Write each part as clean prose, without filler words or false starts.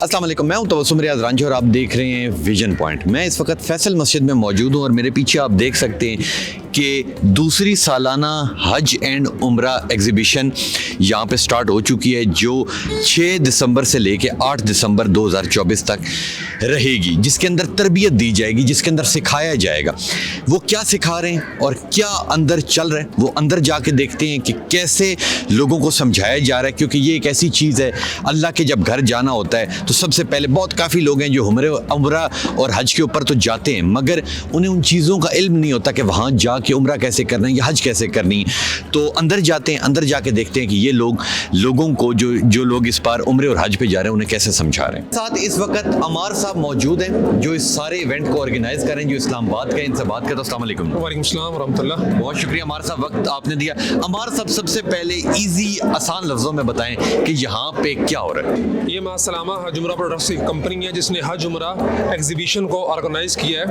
अस्सलाम वालेकुम, मैं हूं तबस्सुम रियाज रांझी और आप देख रहे हैं विजन पॉइंट। मैं इस वक्त फैसल मस्जिद में मौजूद हूं और मेरे पीछे आप देख सकते हैं कि दूसरी सालाना हज एंड उम्रा एग्जीबिशन यहाँ पे स्टार्ट हो चुकी है, जो 6 दिसंबर से लेके 8 दिसंबर 2024 तक रहेगी, जिसके अंदर तरबियत दी जाएगी, जिसके अंदर सिखाया जाएगा। वो क्या सिखा रहे हैं और क्या अंदर चल रहा है, वो अंदर जाके देखते हैं कि कैसे लोगों को समझाया जा रहा है, क्योंकि ये एक ऐसी चीज़ है, अल्लाह के जब घर जाना होता है तो सबसे पहले काफ़ी लोग हैं जो उम्रा और हज के ऊपर तो जाते हैं, मगर उन्हें उन चीज़ों का इल्म नहीं होता कि वहाँ जाके उम्रा कैसे करना है या हज कैसे करनी है। तो अंदर जाते हैं, अंदर जाके देखते हैं कि ये लोगों को जो लोग इस बार उम्रे और हज पे जा रहे हैं उन्हें कैसे समझा रहे हैं। साथ इस वक्त अमार साहब मौजूद हैं जो इस सारे इवेंट को ऑर्गेनाइज कर रहे हैं, जो इस्लामाबाद का। इनसे बात करते हैं। अस्सलाम वालेकुम। वालेकुम सलाम व रहमतुल्लाह। बहुत शुक्रिया अमार साहब, वक्त आपने दिया। अमार साहब, सबसे पहले ईजी आसान लफ्ज़ों में बताएं कि यहाँ पे क्या हो रहा है। ये मासलामा हज उमरा प्रोडक्ट्स की कंपनी है जिसने हज उमरा एग्जीबिशन को ऑर्गेनाइज किया है।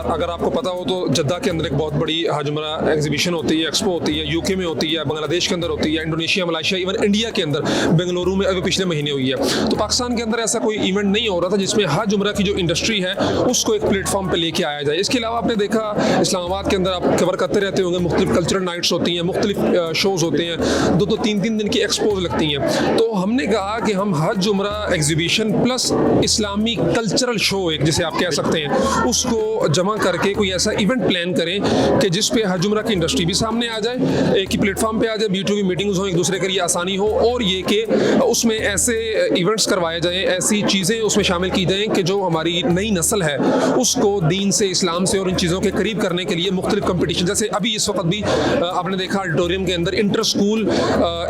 अगर आपको पता हो तो जद्दा के अंदर एक बहुत बड़ी हज उमरा एग्जीबिशन होती है, एक्सपो होती है, यूके में होती है, बांग्लादेश के अंदर होती है, इंडोनेशिया, मलेशिया, इवन इंडिया के अंदर बेंगलुरु में अभी पिछले महीने हुई है। तो पाकिस्तान के अंदर ऐसा कोई इवेंट नहीं हो रहा था जिसमें हज उमरा की जो इंडस्ट्री है उसको एक प्लेटफॉर्म पे लेके आया जाए। इसके अलावा आपने देखा इस्लामाबाद के अंदर आप कवर करते रहते होंगे, मुख्तलिफ कल्चरल नाइट्स होती हैं, मुख्तलिफ शोज़ होते हैं, 2-3 दिन की एक्सपोज लगती हैं। तो हमने कहा कि हम हज उमरा एग्जीबिशन प्लस इस्लामी कल्चरल शो, एक जिसे आप कह सकते हैं, उसको जमा करके कोई ऐसा इवेंट प्लान करें कि जिस पे हज उमरा की इंडस्ट्री भी सामने आ जाए, एक ही प्लेटफॉर्म पे आ जाए, B2B मीटिंग्स हो, एक दूसरे के लिए आसानी हो, और ये कि उसमें ऐसे इवेंट्स करवाए जाएं, ऐसी चीज़ें उसमें शामिल की जाएं कि जो हमारी नई नस्ल है उसको दीन से, इस्लाम से और इन चीज़ों के करीब करने के लिए मुख्तलिफ कंपटीशन, जैसे अभी इस वक्त भी आपने देखा ऑडिटोरियम के अंदर इंटर स्कूल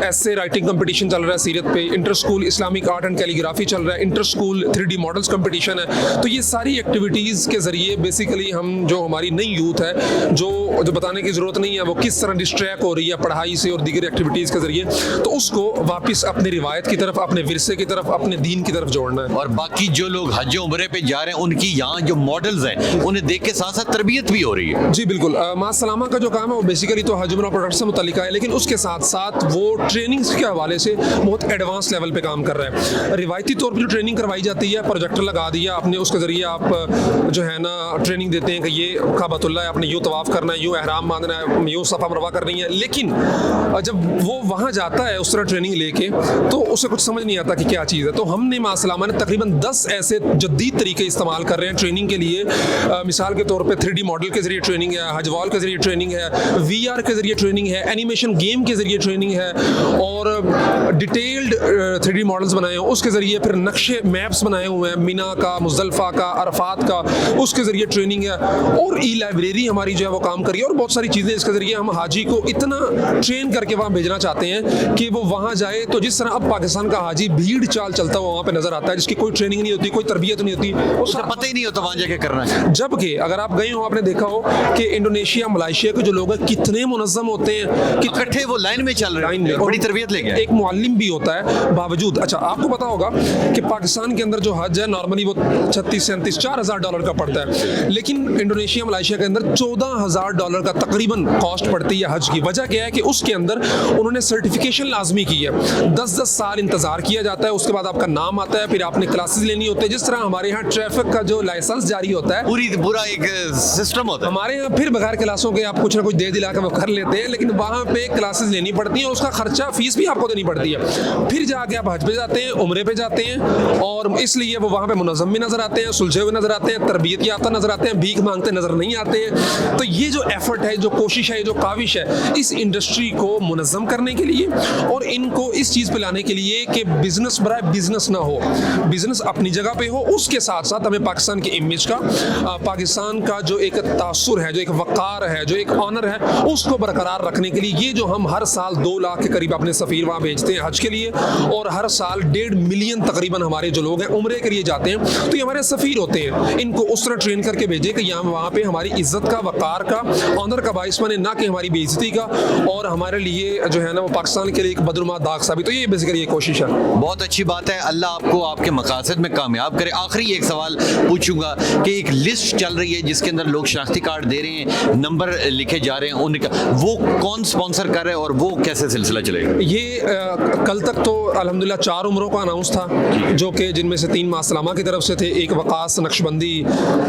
ऐसे राइटिंग कंपटीशन चल रहा है सीरत पे, inter school Islamic art and calligraphy चल रहा है, inter school 3D models competition है। तो ये सारी एक्टिविटीज़ के ज़रिए बेसिकली हम जो हमारी नई यूथ है जो बताने की ज़रूरत नहीं है वो किस तरह डिस्ट्रैक्ट हो रही है पढ़ाई से और दीगर एक्टिविटीज़ के ज़रिए, तो उसको वापस अपनी रिवायत की तरफ, अपने विरसे की तरफ, अपने दीन की तरफ जोड़ना है। और बाकी जो लोग हज उम्रे पे जा रहे हैं उनकी यहाँ जो मॉडल्स हैं उन्हें देख के साथ साथ तरबियत भी हो रही है। जी बिल्कुल। मासलामा का जो काम है वो बेसिकली तो हज उमरा प्रोडक्ट से मुतल्लिका है, लेकिन उसके साथ साथ वो ट्रेनिंग्स के हवाले से बहुत एडवांस लेवल पे काम कर रहा है। रिवायती तौर पर जो ट्रेनिंग करवाई जाती है, प्रोजेक्टर लगा दिया आपने, उसके ज़रिए आप जो है ना ट्रेनिंग देते हैं कि ये काबतुल्लाह है, आपने यूँ तवाफ़ करना है, यूँ एहराम बांधना है, यूँ सफ़ा मरवा करनी है। लेकिन जब वो वहाँ जाता है उस तरह ट्रेनिंग लेके तो उसे कुछ समझ नहीं आता कि क्या चीज़ है। तो हमने मासलामा ने तकरीबन 10 ऐसे जदीद तरीके इस्तेमाल कर रहे हैं ट्रेनिंग के लिए। मिसाल के तौर पे 3D मॉडल के ज़रिए ट्रेनिंग है, हज वॉल के ज़रिए ट्रेनिंग है, VR के ज़रिए ट्रेनिंग है, एनिमेशन गेम के ज़रिए ट्रेनिंग है, और डिटेल्ड 3D मॉडल्स बनाए हैं उसके ज़रिए, फिर नक्शे मैप्स बनाए हुए हैं मिना का, मुज़दलिफ़ा का, अरफात का, उसके ज़रिए ट्रेनिंग है, और ई लाइब्रेरी हमारी जो है वो काम करी है, और बहुत सारी चीज़ें इसके ज़रिए हम हाजी को इतना ट्रेन करके वहाँ भेजना चाहते हैं कि वो वहाँ जाए तो जिस तरह अब पाकिस्तान का हाजी भीड़ चाल चलता हुआ वहाँ पे नज़र आता है, जिसकी कोई ट्रेनिंग नहीं होती, कोई तरबियत नहीं होती, उसे पता ही नहीं होता वहाँ जाके करना है। जबकि अगर आप गए हो, आपने देखा हो कि इंडोनेशिया, मलेशिया के जो लोग हैं कितने मुनज़्ज़म होते हैं, कि इकट्ठे वो लाइन में चल रहे हैं, बड़ी तरबियत लेके एक मुअल्लिम भी होता है बावजूद। अच्छा, आपको पता होगा कि पाकिस्तान के अंदर जो हज है नॉर्मली वो 36-37 $4,000 का पड़ता है, लेकिन इंडोनेशिया, मलेशिया के अंदर $14,000 का तकरीबन कॉस्ट पड़ती है हज की। वजह क्या है कि उसके अंदर उन्होंने सर्टिफिकेशन लाजमी की है, 10-10 साल इंतजार किया जाता है, उसके बाद आपका नाम आता है, फिर आपने क्लासेस लेनी होती है। जिस तरह हमारे यहाँ ट्रैफिक का जो लाइसेंस जारी होता है, पूरा एक सिस्टम होता है, हमारे यहाँ फिर बगैर क्लासों के आप कुछ ना कुछ दे दिला के वो कर लेते हैं, लेकिन वहाँ पे क्लासेस लेनी पड़ती हैं और उसका खर्चा, फीस भी आपको देनी पड़ती है। फिर जाके आप हज पे जाते हैं, उम्रे पे जाते हैं, और इसलिए वो वहाँ पे मुनज़्ज़म भी नजर आते हैं, सुलझे हुए नजर आते हैं, तरबियत याफ्ता नजर आते हैं, भीख मांगते नजर नहीं आते हैं। तो ये जो एफर्ट है, जो कोशिश है, जो काविश है इस इंडस्ट्री को मुनज़्ज़म करने के लिए और इनको इस चीज़ पे लाने के लिए कि बिजनेस बराए बिजनेस ना हो, बिजनेस अपनी जगह पे हो, उसके साथ साथ हमें पाकिस्तान की इमेज का, पाकिस्तान का जो एक तासुर है, जो एक वक़ार है, जो एक ऑनर है, उसको बरकरार रखने के लिए ये जो हम हर साल 2 लाख के करीब अपने सफ़ीर वहाँ भेजते हैं हज के लिए, और हर साल 1.5 मिलियन तकरीबन हमारे जो लोग हैं उम्रे के लिए जाते हैं, तो ये हमारे सफ़ीर होते हैं। इनको उस तरह ट्रेन करके भेजें कि यहाँ वहाँ पे हमारी इज़्ज़त का, वक़ार का का, ऑनर का बाइस बने, ना कि हमारी बेइज्जती का, और हमारे लिए जो है ना वो पाकिस्तान के लिए एक बदनुमा दाग साबित। तो ये बेसिकली ये कोशिश है। बहुत अच्छी बात है, अल्लाह आपको आपके मकासद में कामयाब करे। आखिरी एक सवाल पूछूंगा कि एक लिस्ट चल रही है जिसके अंदर लोग शनाख्ती कार्ड दे रहे हैं, नंबर लिखे जा रहे हैं, उनका वो कौन स्पॉन्सर कर रहा है और वो कैसे सिलसिला चलेगा? ये कल तक तो अल्हम्दुलिल्लाह 4 उम्रों का अनाउंस था, जो कि जिनमें से 3 मासलामा की तरफ से थे, एक वकास नक्शबंदी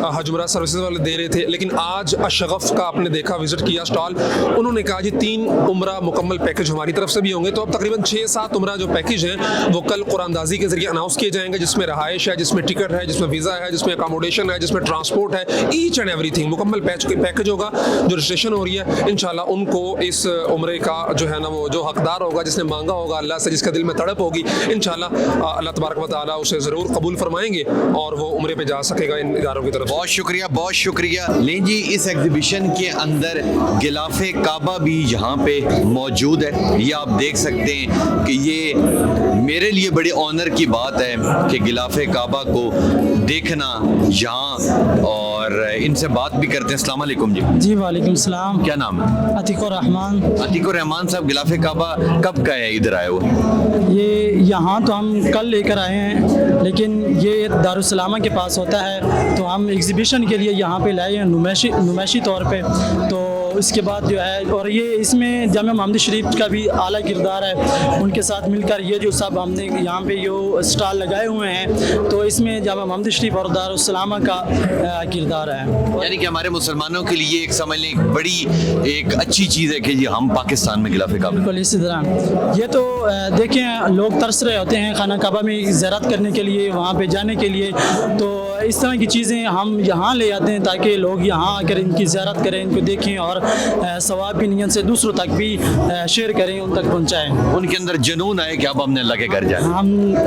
हज उमरा सर्विसेज वाले दे रहे थे। लेकिन आज अशगफ का आपने देखा, विजिट किया स्टॉल, उन्होंने कहा जी 3 उम्रा मुकम्मल पैकेज हमारी तरफ से भी होंगे। तो अब तकरीबन 6-7 उम्रा जो पैकेज हैं वो कल कुरानदाजी के जरिए अनाउंस किए जाएंगे, जिसमें रहाइश है, जिसमें टिकट है, जिसमें वीज़ा है, जिसमें अकोमोडेशन है, जिसमें ट्रांसपोर्ट है, ईच एंड एवरीथिंग मुकम्मल पैकेज होगा। जो रजिस्ट्रेशन हो रही है इंशाल्लाह उनको इस उम्रे का जो है ना वो जो हकदार होगा, जिसने मांगा होगा अल्लाह से, जिसका दिल में तड़प होगी, इंशाल्लाह अल्लाह तबारक व तआला उसे ज़रूर कबूल फरमाएंगे और वो उम्रे पे जा सकेगा इन इदारों की तरफ। बहुत शुक्रिया, बहुत शुक्रिया। लें जी, इस एग्जीबिशन के अंदर गिलाफे काबा भी यहाँ पे मौजूद है। ये आप देख सकते हैं कि ये मेरे लिए बड़ी ऑनर की बात है कि गिलाफे काबा को देखना यहाँ, और इनसे बात भी करते हैं। अस्सलाम वालेकुम जी। जी वालेकुम सलाम। क्या नाम है? अतीकुर रहमान। अतीकुर रहमान साहब, गिलाफे काबा कब का है इधर आए हो? ये यहाँ तो हम कल लेकर आए हैं, लेकिन ये दारुस्सलामा के पास होता है, तो हम एग्ज़िबिशन के लिए यहाँ पे लाए हैं नुमाइशी तौर पे। तो इसके बाद जो है, और ये इसमें जामिया मोहम्मदी शरीफ का भी आला किरदार है, उनके साथ मिलकर ये जो सब हमने यहाँ पे जो स्टॉल लगाए हुए हैं, तो इसमें जामिया मोहम्मदी शरीफ और दारुस्सलामा का किरदार है। यानी कि हमारे मुसलमानों के लिए एक समझ लें बड़ी एक अच्छी चीज़ है कि जी हम पाकिस्तान में गिलाफे काबा। बिल्कुल इसी तरह ये तो देखें, लोग तरस रहे होते हैं खाना काबा में ज़ियारत करने के लिए, वहाँ पे जाने के लिए, तो इस तरह की चीज़ें हम यहाँ ले आते हैं ताकि लोग यहाँ आकर इनकी ज़ियारत करें, इनको देखें और सवाब की नीयत से दूसरों तक भी शेयर करें, उन तक पहुँचाएँ। उनके अंदर जुनून आए कि अब हमने अल्लाह के घर जाना,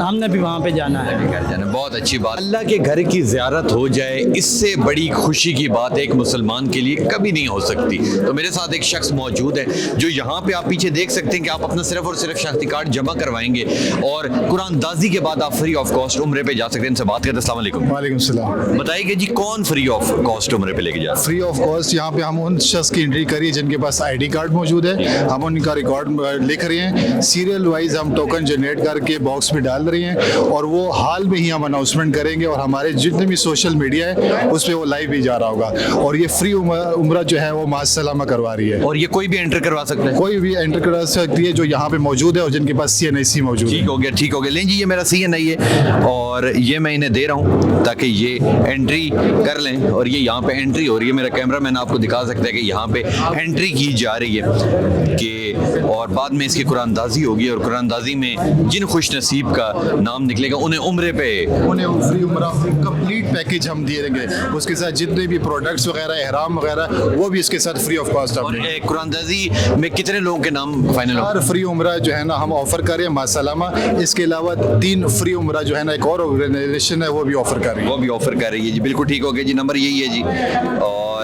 हमने भी वहाँ पे जाना है। घर जाना बहुत अच्छी बात। अल्लाह के घर की ज़ियारत हो जाए, इससे बड़ी खुशी की बात एक मुसलमान के लिए कभी नहीं हो सकती। तो मेरे साथ एक शख्स मौजूद है जो यहाँ पे आप पीछे देख सकते हैं कि आप अपना सिर्फ और सिर्फ शनाख्ती कार्ड जमा करवाएंगे और कुरानदाजी के बाद आप फ्री ऑफ कॉस्ट उम्रे पे जा सकते हैं। इनसे बात करते हैं। अस्सलाम वालेकुम। वालेकुम सलाम। बताइए कि जी कौन फ्री ऑफ कॉस्ट उम्रे पे लेके जा? फ्री ऑफ कॉस्ट यहाँ पे हम उन शख्स की एंट्री करिए जिनके पास आईडी कार्ड मौजूद है, हम उनका रिकॉर्ड लिख रहे हैं, सीरियल वाइज हम टोकन जनरेट करके बॉक्स में डाल रहे हैं, और वो हाल में ही हम अनाउंसमेंट करेंगे और हमारे जितने भी सोशल मीडिया है उस पर वो लाइव भी जा रहा होगा। और ये फ्री उम्रा जो है वो मासलामा करवा रही है, और ये कोई भी एंटर करवा सकता है? कोई भी एंटर करा सकती है जो यहाँ पे मौजूद है और जिनके पास CNIC मौजूद है। ठीक हो गया, ठीक हो गया। लें जी, ये मेरा CNI है और ये मैं इन्हें दे रहा हूँ ताकि ये एंट्री कर लें, और ये यहाँ पे एंट्री हो रही है। मेरा कैमरा मैन आपको दिखा सकता है कि यहाँ पे एंट्री की जा रही है कि, और बाद में इसकी कुरानदाजी होगी, और कुरानदाजी में जिन खुश नसीब का नाम निकलेगा उन्हें उम्रे पे उन्हें फ्री उम्रा कंप्लीट पैकेज हम दिए देंगे, उसके साथ जितने भी प्रोडक्ट्स वगैरह, एहराम वगैरह, वो भी इसके साथ फ्री ऑफ कॉस्ट। और कुरानदाजी में कितने लोगों के नाम फाइनल हो? हर फ्री उम्रा जो है ना हम ऑफर कर रहे हैं मासलामा, इसके अलावा 3 फ्री उम्रा जो है ना एक और ऑर्गेनाइजेशन है वो भी ऑफर कर रही है। वो भी ऑफर कर रही है जी, बिल्कुल ठीक हो गया जी। नंबर यही है जी, और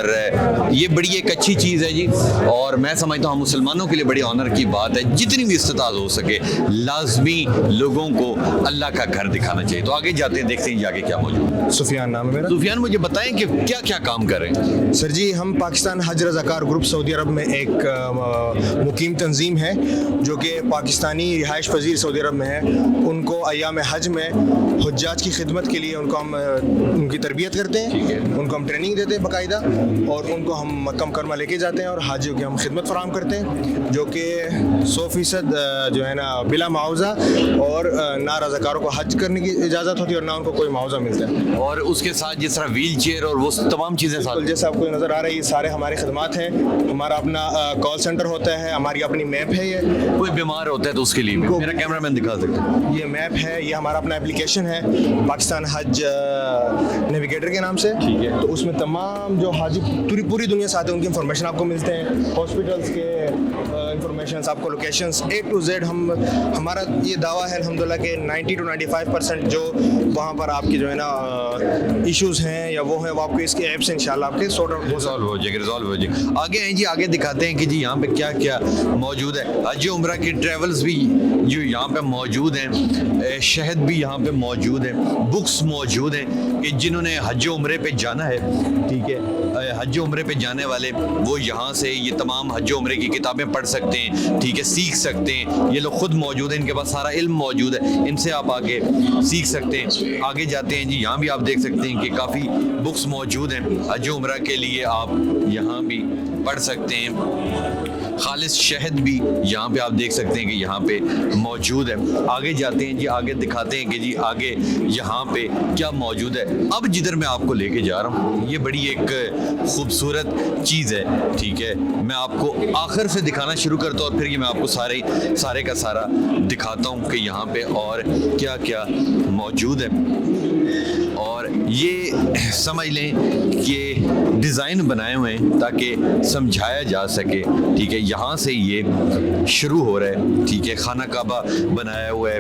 ये बड़ी एक अच्छी चीज़ है जी, और मैं समझता हूँ मुसलमानों के लिए बड़ी ऑनर की बात है, जितनी भी इस्तेताद हो सके लाजमी लोगों को अल्लाह का घर दिखाना चाहिए। तो आगे जाते हैं, देखते हैं आगे क्या मौजूद है। सुफियान नाम है मेरा। सुफियान, मुझे बताएं कि क्या क्या काम कर रहे हैं? सर जी, हम पाकिस्तान हज रज़ाकार ग्रुप सऊदी अरब में एक मुकीम तंजीम है जो कि पाकिस्तानी रिहाइश पजीर सऊदी अरब में है। उनको अय्याम हज में हुज्जाज की खिदमत के लिए उनको हम उनकी तरबियत करते हैं, उनको हम ट्रेनिंग देते हैं बाकायदा, और उनको हम मक्का मुकरमा लेके जाते हैं और हाजियों की हम खिदमत फराहम करते हैं, जो कि 100% जो है ना बिला मुआवजा, और ना रज़ाकारों को हज करने की इजाज़त होती है और ना उनको कोई मुआवजा मिलता है। और उसके साथ जिस तरह व्हील चेयर और वो तमाम चीज़ें साथ, जैसे आपको नज़र आ रही है, सारे हमारे खदमात हैं। हमारा अपना कॉल सेंटर होता है, हमारी अपनी मैप है। ये कोई बीमार होता है तो उसके लिए भी मेरा कैमरा मैन दिखा सकता है। ये मैप है, ये हमारा अपना एप्लीकेशन है पाकिस्तान हज नेविगेटर के नाम से। ठीक है। तो उसमें तमाम जो हाजी पूरी दुनिया से आते हैं उनकी इंफॉर्मेशन आपको मिलते हैं, हॉस्पिटल्स के इंफॉर्मेशन, आपको लोकेशंस A to Z। हमारा ये दावा है अल्हम्दुलिल्लाह के 90 to 95% जो वहाँ पर आपकी जो है ना इश्यूज़ हैं या वो हैं, वो आपको इसके ऐप से इंशाल्लाह आपके सॉर्ट आउट रिजॉल्व हो जाएगा। आगे हैं जी, आगे दिखाते हैं कि जी यहाँ पे क्या क्या मौजूद है। हज उम्रा की ट्रैवल्स भी जो यहाँ पे मौजूद हैं, शहद भी यहाँ पे मौजूद है, बुक्स मौजूद हैं कि जिन्होंने हज उम्रे पे जाना है, ठीक है, حج و عمرے پہ جانے والے وہ یہاں سے یہ تمام حج و عمرے کی کتابیں پڑھ سکتے ہیں, ٹھیک ہے, سیکھ سکتے ہیں. یہ لوگ خود موجود ہیں, ان کے پاس سارا علم موجود ہے, ان سے آپ آگے سیکھ سکتے ہیں. آگے جاتے ہیں جی, یہاں بھی آپ دیکھ سکتے ہیں کہ کافی بکس موجود ہیں حج و عمرہ کے لیے, آپ یہاں بھی پڑھ سکتے ہیں. خالص شہد بھی یہاں پہ آپ دیکھ سکتے ہیں کہ یہاں پہ موجود ہے. آگے جاتے ہیں جی, آگے دکھاتے ہیں کہ جی آگے یہاں پہ کیا موجود ہے. اب جدھر میں آپ کو لے کے جا رہا ہوں یہ بڑی ایک خوبصورت چیز ہے, ٹھیک ہے. میں آپ کو آخر سے دکھانا شروع کرتا ہوں اور پھر یہ میں آپ کو سارے کا سارا دکھاتا ہوں کہ یہاں پہ اور کیا کیا موجود ہے. اور یہ سمجھ لیں کہ ڈیزائن بنائے ہوئے ہیں تاکہ سمجھایا جا سکے, ٹھیک ہے. یہاں سے یہ شروع ہو رہا ہے, ٹھیک ہے. خانہ کعبہ بنایا ہوا ہے,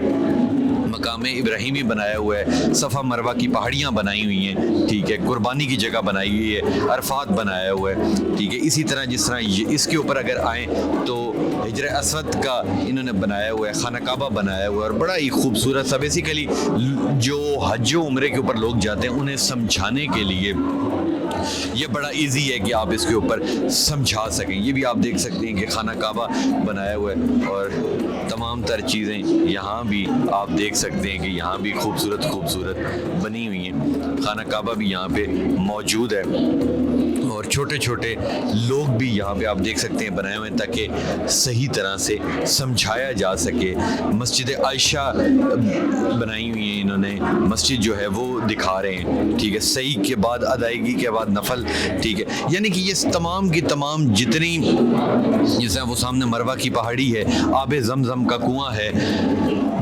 مقام ابراہیمی بنایا ہوا ہے, صفا مروہ کی پہاڑیاں بنائی ہوئی ہیں, ٹھیک ہے. قربانی کی جگہ بنائی ہوئی ہے, عرفات بنایا ہوا ہے, ٹھیک ہے. اسی طرح جس طرح اس کے اوپر اگر آئیں تو حجر اسود کا انہوں نے بنایا ہوا ہے, خانہ کعبہ بنایا ہوا ہے, اور بڑا ہی خوبصورت سا. بیسیکلی جو حج و عمرے کے اوپر لوگ جاتے ہیں انہیں سمجھانے کے لیے یہ بڑا ایزی ہے کہ آپ اس کے اوپر سمجھا سکیں. یہ بھی آپ دیکھ سکتے ہیں کہ خانہ کعبہ بنایا ہوا ہے, اور تمام تر چیزیں یہاں بھی آپ دیکھ سکتے ہیں کہ یہاں بھی خوبصورت بنی ہوئی ہیں. خانہ کعبہ بھی یہاں پہ موجود ہے, اور چھوٹے چھوٹے لوگ بھی یہاں پہ آپ دیکھ سکتے ہیں بنائے ہوئے ہیں تاکہ صحیح طرح سے سمجھایا جا سکے. مسجد عائشہ بنائی ہوئی ہیں انہوں نے, مسجد جو ہے وہ دکھا رہے ہیں, ٹھیک ہے. صحیح کے بعد ادائیگی کے بعد نفل, ٹھیک ہے. یعنی کہ یہ تمام کی تمام جتنی, جیسے وہ سامنے مروہ کی پہاڑی ہے, آب زمزم کا کنواں ہے,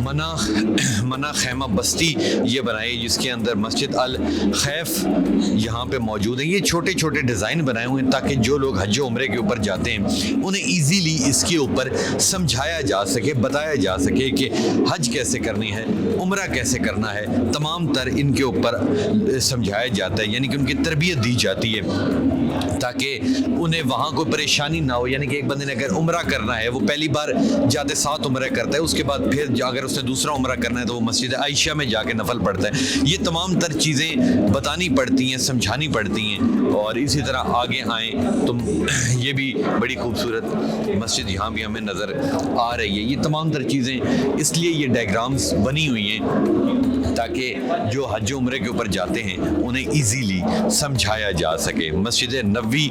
منا خیمہ بستی یہ بنائی جس کے اندر مسجد الخیف یہاں پہ موجود ہیں. یہ چھوٹے چھوٹے ڈیزائن بنائے ہوئے ہیں تاکہ جو لوگ حج و عمرے کے اوپر جاتے ہیں انہیں ایزیلی اس کے اوپر سمجھایا جا سکے, بتایا جا سکے کہ حج کیسے کرنی ہے, عمرہ کیسے کرنا ہے. تمام تر ان کے اوپر سمجھایا جاتا ہے, یعنی کہ ان کی تربیت دی جاتی ہے تاکہ انہیں وہاں کوئی پریشانی نہ ہو. یعنی کہ ایک بندے نے اگر عمرہ کرنا ہے, وہ پہلی بار جاتے 7 عمرہ کرتا ہے, اس کے بعد پھر اگر اس نے دوسرا عمرہ کرنا ہے تو وہ مسجد عائشہ میں جا کے نفل پڑھتا ہے. یہ تمام تر چیزیں بتانی پڑتی ہیں, سمجھانی پڑتی ہیں. اور اسی طرح آگے آئیں تو یہ بھی بڑی خوبصورت مسجد یہاں بھی ہمیں نظر آ رہی ہے. یہ تمام تر چیزیں اس لیے یہ ڈائیگرامز بنی ہوئی ہیں تاکہ جو حج و عمرے کے اوپر جاتے ہیں انہیں ایزیلی سمجھایا جا سکے. مسجد نبوی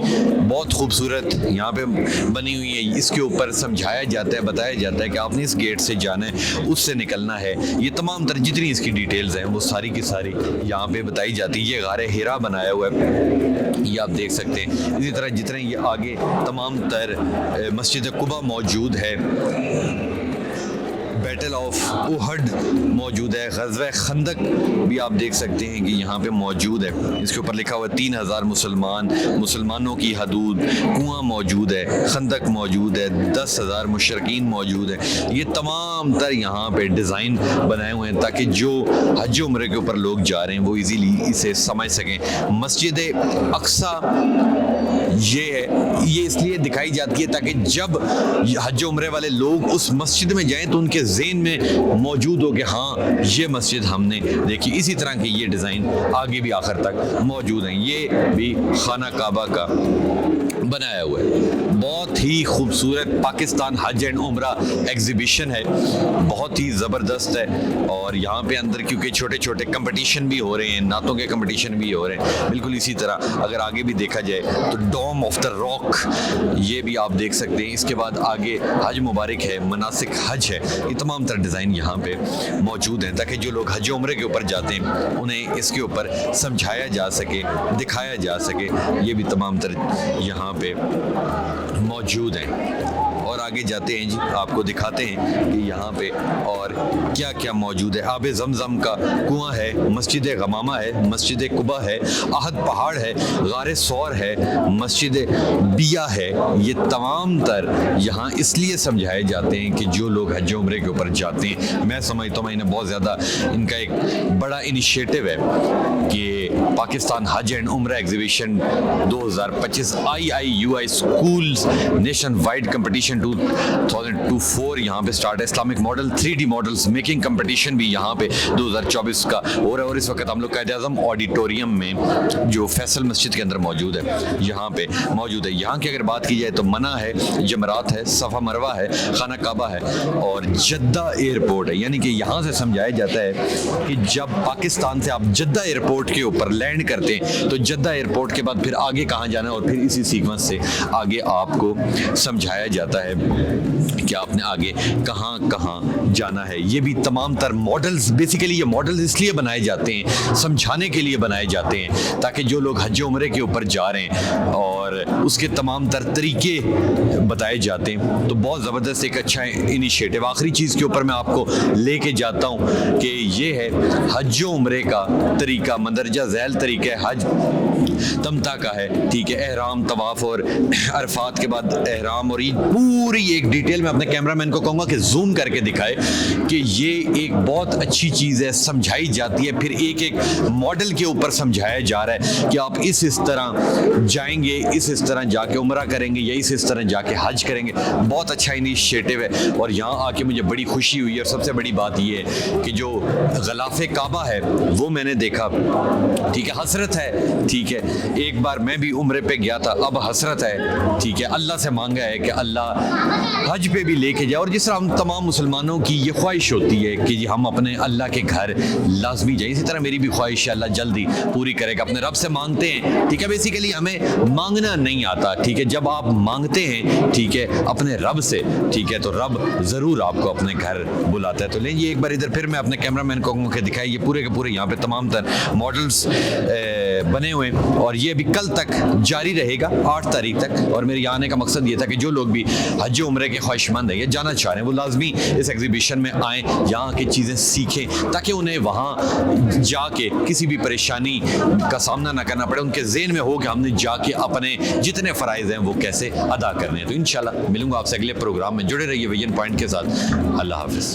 بہت خوبصورت یہاں پہ بنی ہوئی ہے, اس کے اوپر سمجھایا جاتا ہے, بتایا جاتا ہے کہ آپ نے اس گیٹ سے جانا ہے, اس سے نکلنا ہے. یہ تمام تر جتنی اس کی ڈیٹیلز ہیں وہ ساری کی ساری یہاں پہ بتائی جاتی ہے. یہ غار ہیرا بنایا ہوا ہے, یہ آپ دیکھ سکتے ہیں. اسی طرح جتنے یہ آگے تمام تر مسجد قباء موجود ہے, بیٹل آف احد موجود ہے, غزوہ خندق بھی آپ دیکھ سکتے ہیں کہ یہاں پہ موجود ہے. اس کے اوپر لکھا ہوا ہے 3000 مسلمانوں کی حدود, کنواں موجود ہے, خندق موجود ہے, 10,000 مشرکین موجود ہیں. یہ تمام تر یہاں پہ ڈیزائن بنائے ہوئے ہیں تاکہ جو حج و عمرے کے اوپر لوگ جا رہے ہیں وہ ایزیلی اسے سمجھ سکیں. مسجد اقصیٰ یہ ہے, یہ اس لیے دکھائی جاتی ہے تاکہ جب حج و عمرے والے لوگ اس مسجد میں جائیں تو ان کے ذہن میں موجود ہو کہ ہاں یہ مسجد ہم نے دیکھی. اسی طرح کے یہ ڈیزائن آگے بھی آخر تک موجود ہیں. یہ بھی خانہ کعبہ کا بنایا ہوا ہے. بہت ہی خوبصورت پاکستان حج اینڈ عمرہ ایگزیبیشن ہے, بہت ہی زبردست ہے. اور یہاں پہ اندر کیونکہ چھوٹے چھوٹے کمپٹیشن بھی ہو رہے ہیں, نعتوں کے کمپٹیشن بھی ہو رہے ہیں. بالکل اسی طرح اگر آگے بھی دیکھا جائے تو ڈوم آف دا راک یہ بھی آپ دیکھ سکتے ہیں. اس کے بعد آگے حج مبارک ہے, مناسک حج ہے. یہ تمام تر ڈیزائن یہاں پہ موجود ہیں تاکہ جو لوگ حج و عمرے کے اوپر جاتے ہیں انہیں اس کے اوپر سمجھایا جا سکے, دکھایا جا سکے. یہ بھی تمام تر یہاں پہ موجود ہیں. اور آگے جاتے ہیں جی, آپ کو دکھاتے ہیں کہ یہاں پہ اور کیا کیا موجود ہے. آب زمزم کا کنواں ہے, مسجد غمامہ ہے, مسجد قباء ہے, احد پہاڑ ہے, غار ثور ہے, مسجد بیہ ہے. یہ تمام تر یہاں اس لیے سمجھائے جاتے ہیں کہ جو لوگ حج و عمرے کے اوپر جاتے ہیں, میں سمجھتا ہوں انہیں بہت زیادہ ان کا ایک بڑا انیشیٹو ہے کہ Pakistan Hajj and Umrah exhibition 2025 IIUI schools nationwide competition 2024 यहाँ पे स्टार्ट है Islamic model 3D models making competition भी यहाँ पे 2024 का हो रहा है। और इस वक्त हम लोग कायदे आज़म ऑडिटोरियम में जो फैसल मस्जिद के अंदर मौजूद है यहाँ पे मौजूद है। यहाँ की अगर बात की जाए तो मना है, जमरात है, सफ़ा मरवा है, खाना काबा है और जद्दा एयरपोर्ट है। यानी कि यहाँ से समझाया जाता है कि जब पाकिस्तान से आप जद्दा एयरपोर्ट के ऊपर लैंड करते हैं तो जद्दा एयरपोर्ट के बाद फिर आगे कहाँ जाना है और फिर इसी सीक्वेंस से आगे आपको समझाया जाता है कि आपने आगे कहाँ कहाँ जाना है। ये भी तमाम तर मॉडल्स, बेसिकली ये मॉडल्स इसलिए बनाए जाते हैं, समझाने के लिए बनाए जाते हैं ताकि जो लोग हज उम्रे के ऊपर जा रहे हैं और उसके तमाम तर तरीके बताए जाते हैं। तो बहुत ज़बरदस्त एक अच्छा इनिशिएटिव। आखिरी चीज़ के ऊपर मैं आपको लेके जाता हूँ कि ये है हज उम्रे का तरीका, मंदरजा झैल तरीका हज तमता का है, ठीक है। एहराम, तवाफ़ और अरफात के बाद एहराम, और ये पूरी एक डिटेल में अपने कैमरामैन को कहूँगा कि जूम करके दिखाए कि ये एक बहुत अच्छी चीज़ है, समझाई जाती है। फिर एक एक मॉडल के ऊपर समझाया जा रहा है कि आप इस तरह जाएंगे, इस तरह जाके उम्रा करेंगे या इस तरह जाके हज करेंगे। बहुत अच्छा इनिशिएटिव है और यहाँ आके मुझे बड़ी खुशी हुई। और सबसे बड़ी बात ये है कि जो गलाफ़े काबा है वो मैंने देखा, ठीक है, हसरत है, ठीक है। एक बार मैं भी उम्रे पे गया था, अब हसरत है, ठीक है। अल्लाह से मांगा है कि अल्लाह हज पे भी लेके जाए। और जिस तरह हम तमाम मुसलमानों की ये ख्वाहिश होती है कि हम अपने अल्लाह के घर लाजमी जाएं, इसी तरह मेरी भी ख्वाहिश है अल्लाह जल्दी पूरी करेगा। अपने रब से मांगते हैं, ठीक है। बेसिकली हमें मांगना नहीं आता, ठीक है। जब आप मांगते हैं, ठीक है, अपने रब से, ठीक है, तो रब ज़रूर आपको अपने घर बुलाता है। तो लें ये एक बार इधर फिर मैं अपने कैमरामैन को कहूँगा कि दिखाई ये पूरे के पूरे यहाँ पे तमाम तर मॉडल्स बने हुए हैं और ये अभी कल तक जारी रहेगा, 8 तारीख तक। और मेरे यहाँ आने का मकसद ये था कि जो लोग भी हज उम्रे के ख्वाहिशमंद हैं या जाना चाह रहे हैं वो लाजमी इस एग्जीबिशन में आएँ, यहाँ की चीज़ें सीखें ताकि उन्हें वहाँ जाके किसी भी परेशानी का सामना ना करना पड़े। उनके ज़हन में हो कि हमने जाके अपने जितने फ़राइज़ हैं वो कैसे अदा करने हैं। तो इंशाल्लाह मिलूंगा आपसे अगले प्रोग्राम में। जुड़े रहिए विजन पॉइंट के साथ। अल्लाह हाफ़िज़।